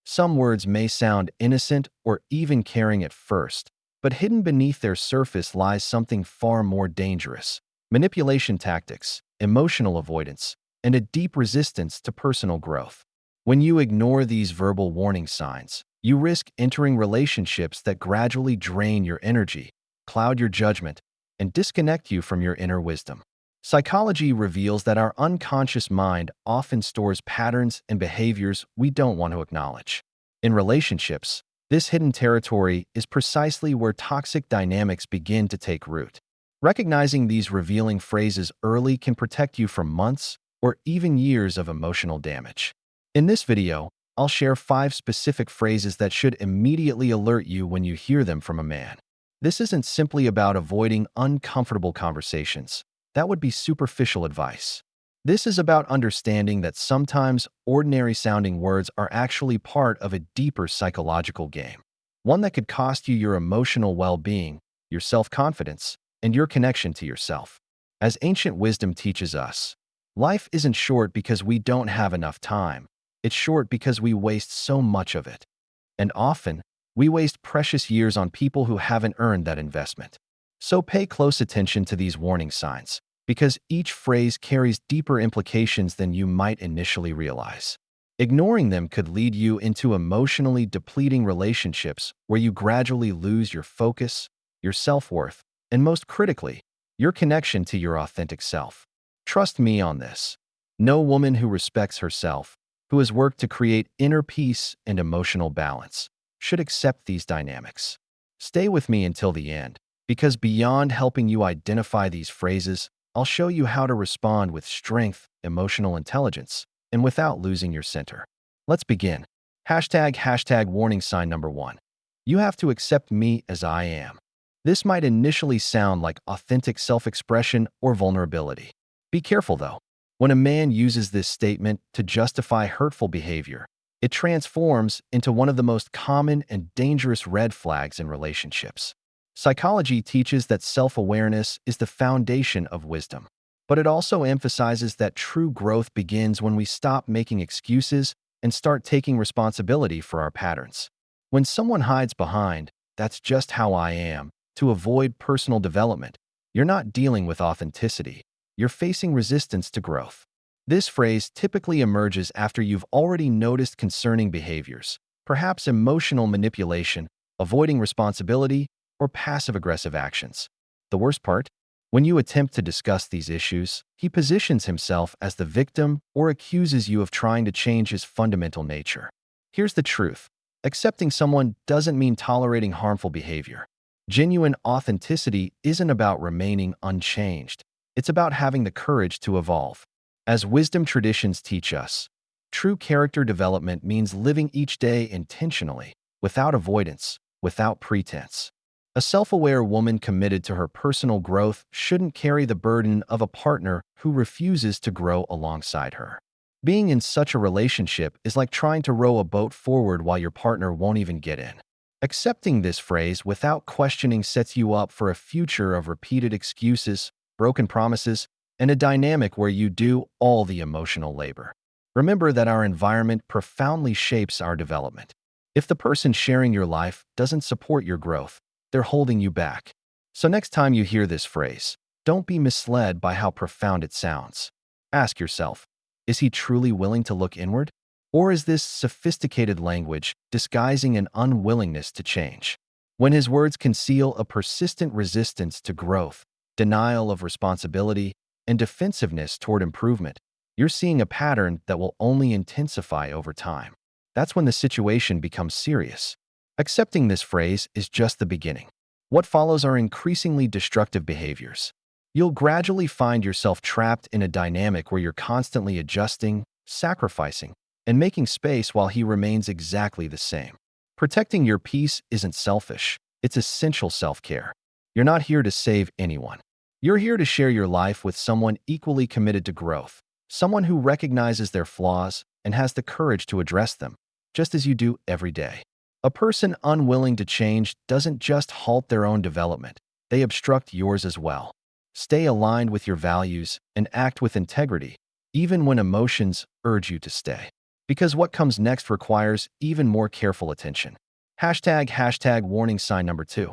Some words may sound innocent or even caring at first, but hidden beneath their surface lies something far more dangerous: manipulation tactics, emotional avoidance, and a deep resistance to personal growth. When you ignore these verbal warning signs, you risk entering relationships that gradually drain your energy, cloud your judgment, and disconnect you from your inner wisdom. Psychology reveals that our unconscious mind often stores patterns and behaviors we don't want to acknowledge. In relationships, this hidden territory is precisely where toxic dynamics begin to take root. Recognizing these revealing phrases early can protect you from months or even years of emotional damage. In this video, I'll share 5 specific phrases that should immediately alert you when you hear them from a man. This isn't simply about avoiding uncomfortable conversations. That would be superficial advice. This is about understanding that sometimes ordinary-sounding words are actually part of a deeper psychological game, one that could cost you your emotional well-being, your self-confidence, and your connection to yourself. As ancient wisdom teaches us, life isn't short because we don't have enough time. It's short because we waste so much of it. And often, we waste precious years on people who haven't earned that investment. So pay close attention to these warning signs, because each phrase carries deeper implications than you might initially realize. Ignoring them could lead you into emotionally depleting relationships where you gradually lose your focus, your self-worth, and most critically, your connection to your authentic self. Trust me on this. No woman who respects herself, who has worked to create inner peace and emotional balance, should accept these dynamics. Stay with me until the end, because beyond helping you identify these phrases, I'll show you how to respond with strength, emotional intelligence, and without losing your center. Let's begin. Hashtag warning sign number 1. You have to accept me as I am. This might initially sound like authentic self-expression or vulnerability. Be careful though. When a man uses this statement to justify hurtful behavior, it transforms into one of the most common and dangerous red flags in relationships. Psychology teaches that self-awareness is the foundation of wisdom, but it also emphasizes that true growth begins when we stop making excuses and start taking responsibility for our patterns. When someone hides behind, "That's just how I am," to avoid personal development, you're not dealing with authenticity. You're facing resistance to growth. This phrase typically emerges after you've already noticed concerning behaviors, perhaps emotional manipulation, avoiding responsibility, or passive-aggressive actions. The worst part? When you attempt to discuss these issues, he positions himself as the victim or accuses you of trying to change his fundamental nature. Here's the truth. Accepting someone doesn't mean tolerating harmful behavior. Genuine authenticity isn't about remaining unchanged. It's about having the courage to evolve. As wisdom traditions teach us, true character development means living each day intentionally, without avoidance, without pretense. A self-aware woman committed to her personal growth shouldn't carry the burden of a partner who refuses to grow alongside her. Being in such a relationship is like trying to row a boat forward while your partner won't even get in. Accepting this phrase without questioning sets you up for a future of repeated excuses, broken promises, and a dynamic where you do all the emotional labor. Remember that our environment profoundly shapes our development. If the person sharing your life doesn't support your growth, they're holding you back. So next time you hear this phrase, don't be misled by how profound it sounds. Ask yourself, is he truly willing to look inward? Or is this sophisticated language disguising an unwillingness to change? When his words conceal a persistent resistance to growth, denial of responsibility, and defensiveness toward improvement, you're seeing a pattern that will only intensify over time. That's when the situation becomes serious. Accepting this phrase is just the beginning. What follows are increasingly destructive behaviors. You'll gradually find yourself trapped in a dynamic where you're constantly adjusting, sacrificing, and making space while he remains exactly the same. Protecting your peace isn't selfish, it's essential self-care. You're not here to save anyone. You're here to share your life with someone equally committed to growth, someone who recognizes their flaws and has the courage to address them, just as you do every day. A person unwilling to change doesn't just halt their own development, they obstruct yours as well. Stay aligned with your values and act with integrity, even when emotions urge you to stay. because what comes next requires even more careful attention. Hashtag warning sign number 2.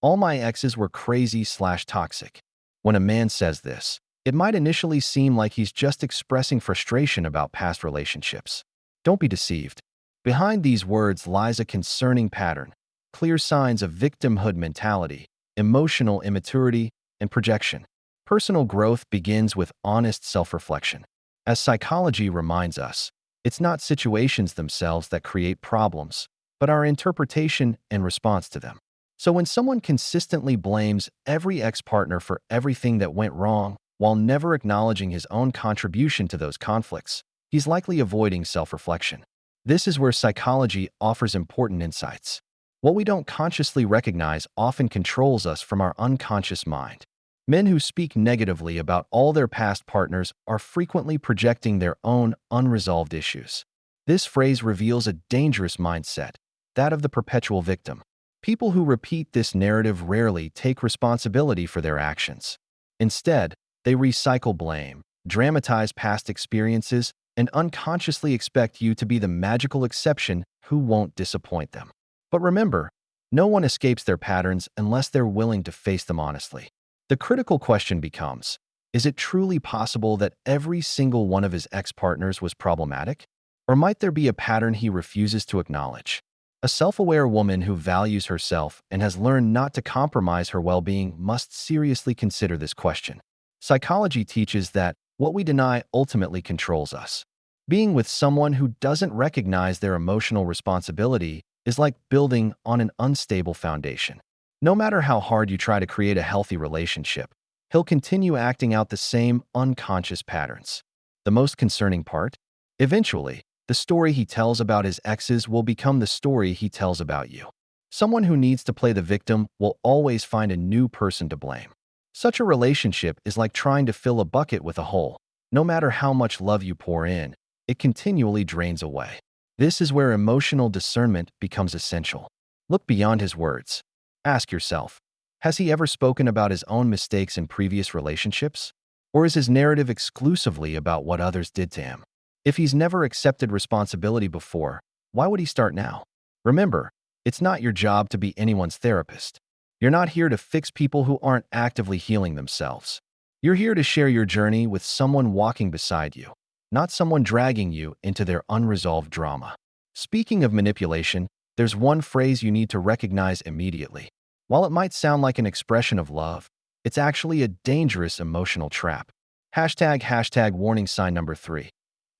All my exes were crazy/toxic. When a man says this, it might initially seem like he's just expressing frustration about past relationships. Don't be deceived. Behind these words lies a concerning pattern, clear signs of victimhood mentality, emotional immaturity, and projection. Personal growth begins with honest self-reflection. As psychology reminds us, it's not situations themselves that create problems, but our interpretation and response to them. So when someone consistently blames every ex-partner for everything that went wrong while never acknowledging his own contribution to those conflicts, he's likely avoiding self-reflection. This is where psychology offers important insights. What we don't consciously recognize often controls us from our unconscious mind. Men who speak negatively about all their past partners are frequently projecting their own unresolved issues. This phrase reveals a dangerous mindset, that of the perpetual victim. People who repeat this narrative rarely take responsibility for their actions. Instead, they recycle blame, dramatize past experiences, and unconsciously expect you to be the magical exception who won't disappoint them. But remember, no one escapes their patterns unless they're willing to face them honestly. The critical question becomes, is it truly possible that every single one of his ex-partners was problematic? Or might there be a pattern he refuses to acknowledge? A self-aware woman who values herself and has learned not to compromise her well-being must seriously consider this question. Psychology teaches that what we deny ultimately controls us. Being with someone who doesn't recognize their emotional responsibility is like building on an unstable foundation. No matter how hard you try to create a healthy relationship, he'll continue acting out the same unconscious patterns. The most concerning part? Eventually, the story he tells about his exes will become the story he tells about you. Someone who needs to play the victim will always find a new person to blame. Such a relationship is like trying to fill a bucket with a hole. No matter how much love you pour in, it continually drains away. This is where emotional discernment becomes essential. Look beyond his words. Ask yourself, has he ever spoken about his own mistakes in previous relationships? Or is his narrative exclusively about what others did to him? If he's never accepted responsibility before, why would he start now? Remember, it's not your job to be anyone's therapist. You're not here to fix people who aren't actively healing themselves. You're here to share your journey with someone walking beside you, not someone dragging you into their unresolved drama. Speaking of manipulation, there's one phrase you need to recognize immediately. While it might sound like an expression of love, it's actually a dangerous emotional trap. Hashtag warning sign number 3.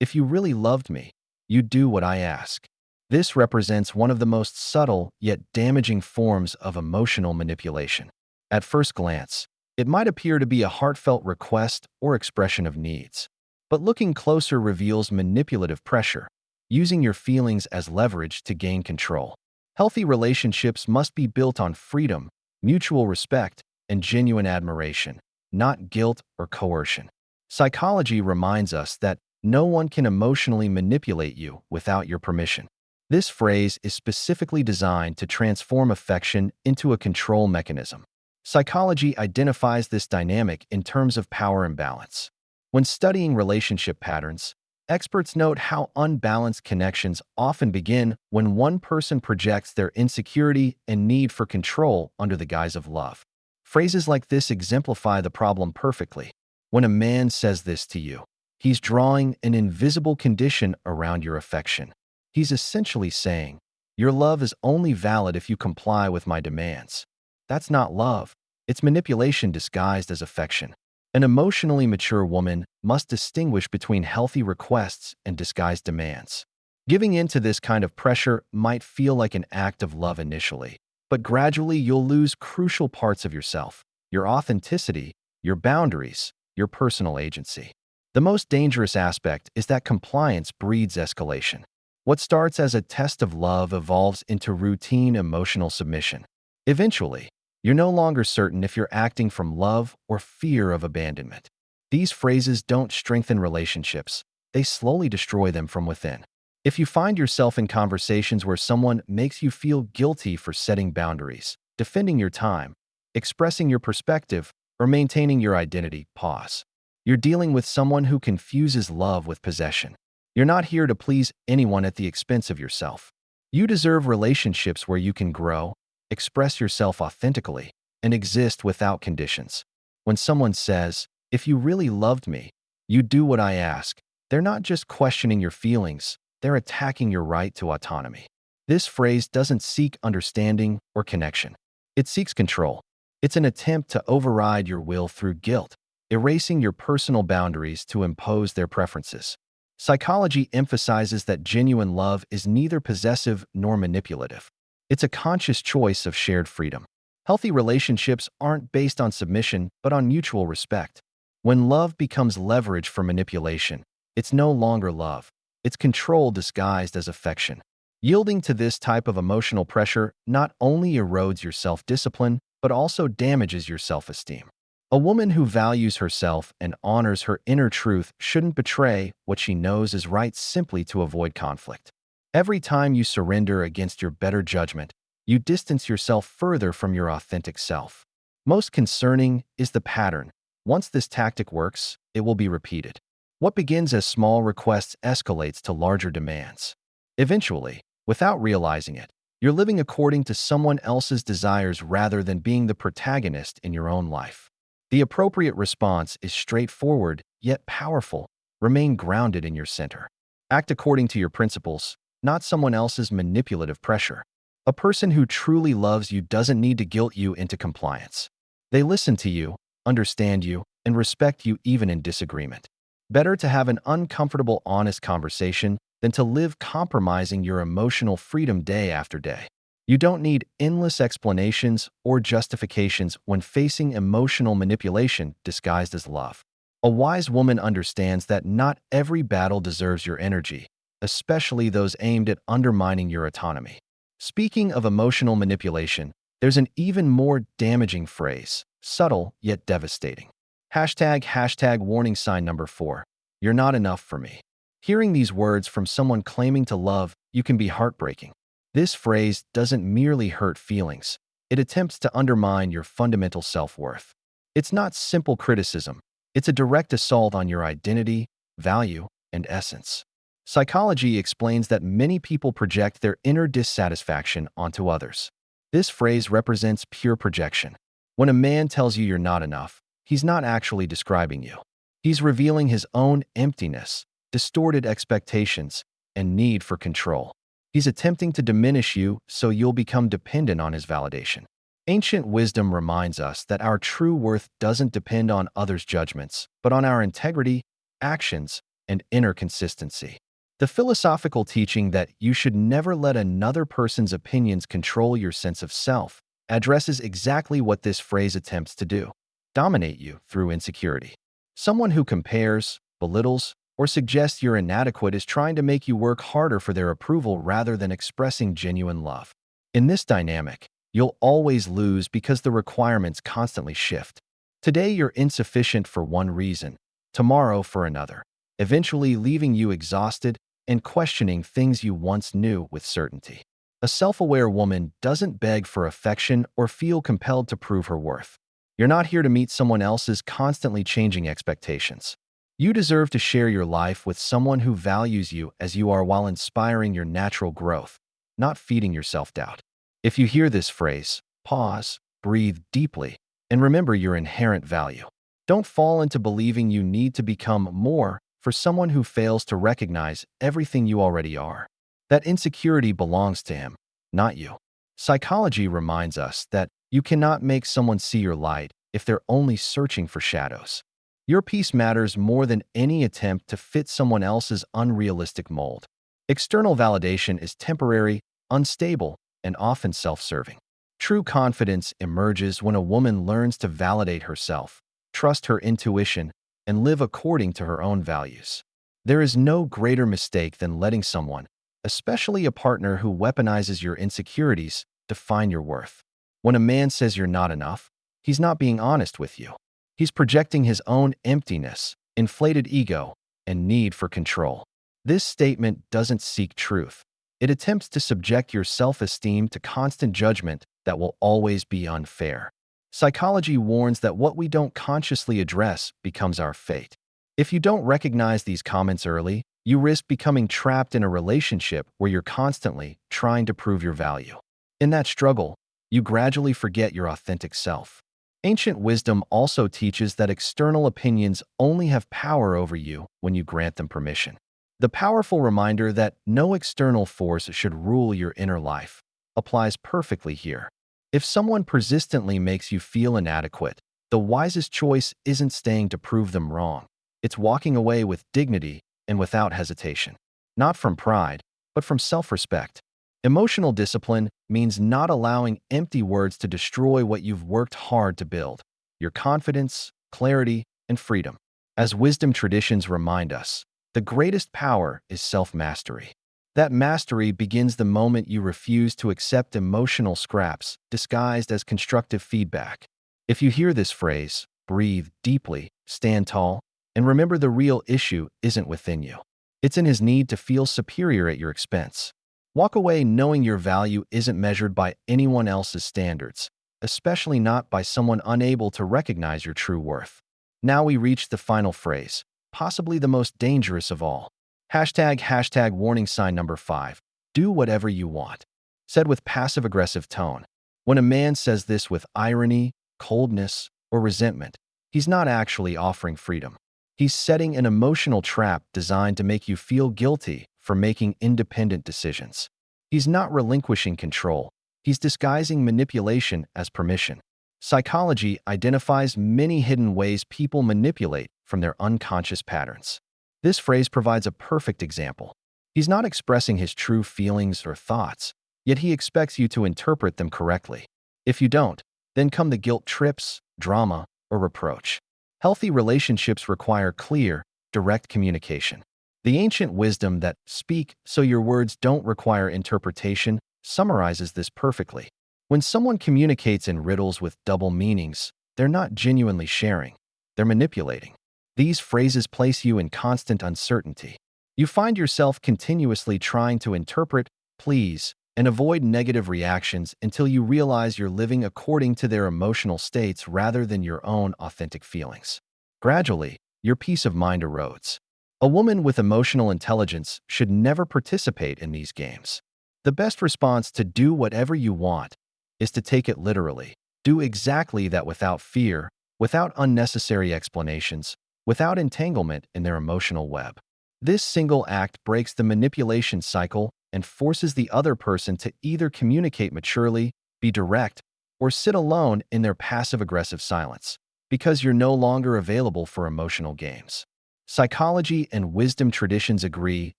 If you really loved me, you'd do what I ask. This represents one of the most subtle yet damaging forms of emotional manipulation. At first glance, it might appear to be a heartfelt request or expression of needs. But looking closer reveals manipulative pressure, using your feelings as leverage to gain control. Healthy relationships must be built on freedom, mutual respect, and genuine admiration, not guilt or coercion. Psychology reminds us that no one can emotionally manipulate you without your permission. This phrase is specifically designed to transform affection into a control mechanism. Psychology identifies this dynamic in terms of power imbalance. When studying relationship patterns, experts note how unbalanced connections often begin when one person projects their insecurity and need for control under the guise of love. Phrases like this exemplify the problem perfectly. When a man says this to you, he's drawing an invisible condition around your affection. He's essentially saying, your love is only valid if you comply with my demands. That's not love. It's manipulation disguised as affection. An emotionally mature woman must distinguish between healthy requests and disguised demands. Giving in to this kind of pressure might feel like an act of love initially, but gradually you'll lose crucial parts of yourself, your authenticity, your boundaries, your personal agency. The most dangerous aspect is that compliance breeds escalation. What starts as a test of love evolves into routine emotional submission. Eventually, you're no longer certain if you're acting from love or fear of abandonment. These phrases don't strengthen relationships. They slowly destroy them from within. If you find yourself in conversations where someone makes you feel guilty for setting boundaries, defending your time, expressing your perspective, or maintaining your identity, pause. You're dealing with someone who confuses love with possession. You're not here to please anyone at the expense of yourself. You deserve relationships where you can grow, express yourself authentically, and exist without conditions. When someone says, "If you really loved me, you'd do what I ask," they're not just questioning your feelings, they're attacking your right to autonomy. This phrase doesn't seek understanding or connection. It seeks control. It's an attempt to override your will through guilt, erasing your personal boundaries to impose their preferences. Psychology emphasizes that genuine love is neither possessive nor manipulative. It's a conscious choice of shared freedom. Healthy relationships aren't based on submission, but on mutual respect. When love becomes leverage for manipulation, it's no longer love. It's control disguised as affection. Yielding to this type of emotional pressure not only erodes your self-discipline, but also damages your self-esteem. A woman who values herself and honors her inner truth shouldn't betray what she knows is right simply to avoid conflict. Every time you surrender against your better judgment, you distance yourself further from your authentic self. Most concerning is the pattern. Once this tactic works, it will be repeated. What begins as small requests escalates to larger demands. Eventually, without realizing it, you're living according to someone else's desires rather than being the protagonist in your own life. The appropriate response is straightforward, yet powerful. Remain grounded in your center. Act according to your principles, not someone else's manipulative pressure. A person who truly loves you doesn't need to guilt you into compliance. They listen to you, understand you, and respect you even in disagreement. Better to have an uncomfortable, honest conversation than to live compromising your emotional freedom day after day. You don't need endless explanations or justifications when facing emotional manipulation disguised as love. A wise woman understands that not every battle deserves your energy, especially those aimed at undermining your autonomy. Speaking of emotional manipulation, there's an even more damaging phrase, subtle yet devastating. Hashtag warning sign number 4. You're not enough for me. Hearing these words from someone claiming to love you can be heartbreaking. This phrase doesn't merely hurt feelings. It attempts to undermine your fundamental self-worth. It's not simple criticism. It's a direct assault on your identity, value, and essence. Psychology explains that many people project their inner dissatisfaction onto others. This phrase represents pure projection. When a man tells you you're not enough, he's not actually describing you. He's revealing his own emptiness, distorted expectations, and need for control. He's attempting to diminish you so you'll become dependent on his validation. Ancient wisdom reminds us that our true worth doesn't depend on others' judgments, but on our integrity, actions, and inner consistency. The philosophical teaching that you should never let another person's opinions control your sense of self addresses exactly what this phrase attempts to do: dominate you through insecurity. Someone who compares, belittles, or suggests you're inadequate is trying to make you work harder for their approval rather than expressing genuine love. In this dynamic, you'll always lose because the requirements constantly shift. Today you're insufficient for one reason, tomorrow for another, eventually leaving you exhausted and questioning things you once knew with certainty. A self-aware woman doesn't beg for affection or feel compelled to prove her worth. You're not here to meet someone else's constantly changing expectations. You deserve to share your life with someone who values you as you are while inspiring your natural growth, not feeding your self-doubt. If you hear this phrase, pause, breathe deeply, and remember your inherent value. Don't fall into believing you need to become more for someone who fails to recognize everything you already are. That insecurity belongs to him, not you. Psychology reminds us that you cannot make someone see your light if they're only searching for shadows. Your peace matters more than any attempt to fit someone else's unrealistic mold. External validation is temporary, unstable, and often self-serving. True confidence emerges when a woman learns to validate herself, trust her intuition, and live according to her own values. There is no greater mistake than letting someone, especially a partner who weaponizes your insecurities, define your worth. When a man says you're not enough, he's not being honest with you. He's projecting his own emptiness, inflated ego, and need for control. This statement doesn't seek truth. It attempts to subject your self-esteem to constant judgment that will always be unfair. Psychology warns that what we don't consciously address becomes our fate. If you don't recognize these comments early, You risk becoming trapped in a relationship where you're constantly trying to prove your value. In that struggle, you gradually forget your authentic self. Ancient wisdom also teaches that external opinions only have power over you when you grant them permission. The powerful reminder that no external force should rule your inner life applies perfectly here. If someone persistently makes you feel inadequate, the wisest choice isn't staying to prove them wrong. It's walking away with dignity and without hesitation. Not from pride, but from self-respect. Emotional discipline means not allowing empty words to destroy what you've worked hard to build: your confidence, clarity, and freedom. As wisdom traditions remind us, the greatest power is self-mastery. That mastery begins the moment you refuse to accept emotional scraps disguised as constructive feedback. If you hear this phrase, breathe deeply, stand tall, and remember the real issue isn't within you. It's in his need to feel superior at your expense. Walk away knowing your value isn't measured by anyone else's standards, especially not by someone unable to recognize your true worth. Now we reach the final phrase, possibly the most dangerous of all. Hashtag warning sign number 5. Do whatever you want. Said with passive-aggressive tone. When a man says this with irony, coldness, or resentment, he's not actually offering freedom. He's setting an emotional trap designed to make you feel guilty for making independent decisions. He's not relinquishing control. He's disguising manipulation as permission. Psychology identifies many hidden ways people manipulate from their unconscious patterns. This phrase provides a perfect example. He's not expressing his true feelings or thoughts, yet he expects you to interpret them correctly. If you don't, then come the guilt trips, drama, or reproach. Healthy relationships require clear, direct communication. The ancient wisdom that "speak so your words don't require interpretation" summarizes this perfectly. When someone communicates in riddles with double meanings, they're not genuinely sharing, they're manipulating. These phrases place you in constant uncertainty. You find yourself continuously trying to interpret, please, and avoid negative reactions until you realize you're living according to their emotional states rather than your own authentic feelings. Gradually, your peace of mind erodes. A woman with emotional intelligence should never participate in these games. The best response to "do whatever you want" is to take it literally. Do exactly that without fear, without unnecessary explanations, without entanglement in their emotional web. This single act breaks the manipulation cycle and forces the other person to either communicate maturely, be direct, or sit alone in their passive-aggressive silence, because you're no longer available for emotional games. Psychology and wisdom traditions agree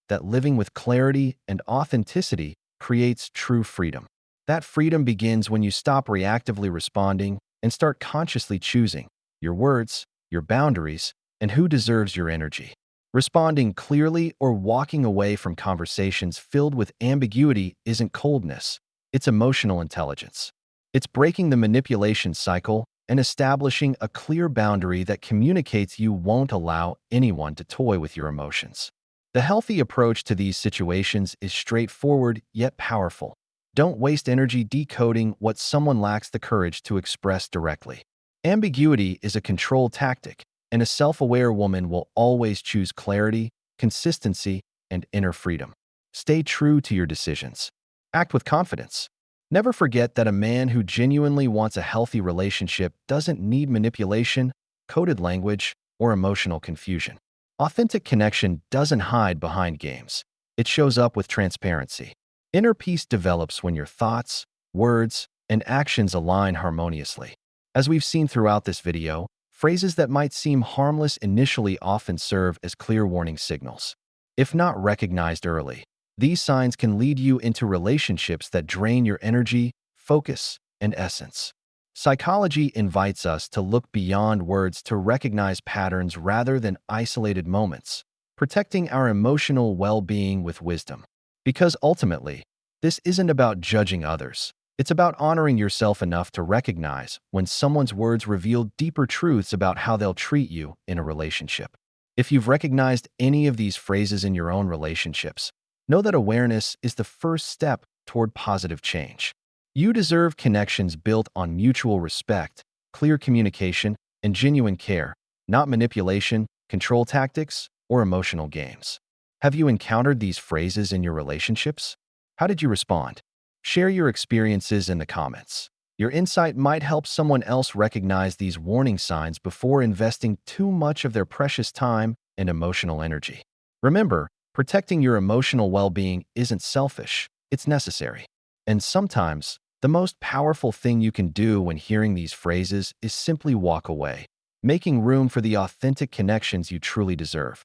that living with clarity and authenticity creates true freedom. That freedom begins when you stop reactively responding and start consciously choosing your words, your boundaries, and who deserves your energy. Responding clearly or walking away from conversations filled with ambiguity isn't coldness, it's emotional intelligence. It's breaking the manipulation cycle and establishing a clear boundary that communicates you won't allow anyone to toy with your emotions. The healthy approach to these situations is straightforward yet powerful. Don't waste energy decoding what someone lacks the courage to express directly. Ambiguity is a control tactic, and a self-aware woman will always choose clarity, consistency, and inner freedom. Stay true to your decisions. Act with confidence. Never forget that a man who genuinely wants a healthy relationship doesn't need manipulation, coded language, or emotional confusion. Authentic connection doesn't hide behind games. It shows up with transparency. Inner peace develops when your thoughts, words, and actions align harmoniously. As we've seen throughout this video, phrases that might seem harmless initially often serve as clear warning signals. If not recognized early, these signs can lead you into relationships that drain your energy, focus, and essence. Psychology invites us to look beyond words to recognize patterns rather than isolated moments, protecting our emotional well-being with wisdom. Because ultimately, this isn't about judging others. It's about honoring yourself enough to recognize when someone's words reveal deeper truths about how they'll treat you in a relationship. If you've recognized any of these phrases in your own relationships, know that awareness is the first step toward positive change. You deserve connections built on mutual respect, clear communication, and genuine care, not manipulation, control tactics, or emotional games. Have you encountered these phrases in your relationships? How did you respond? Share your experiences in the comments. Your insight might help someone else recognize these warning signs before investing too much of their precious time and emotional energy. Remember, protecting your emotional well-being isn't selfish, it's necessary. And sometimes, the most powerful thing you can do when hearing these phrases is simply walk away, making room for the authentic connections you truly deserve.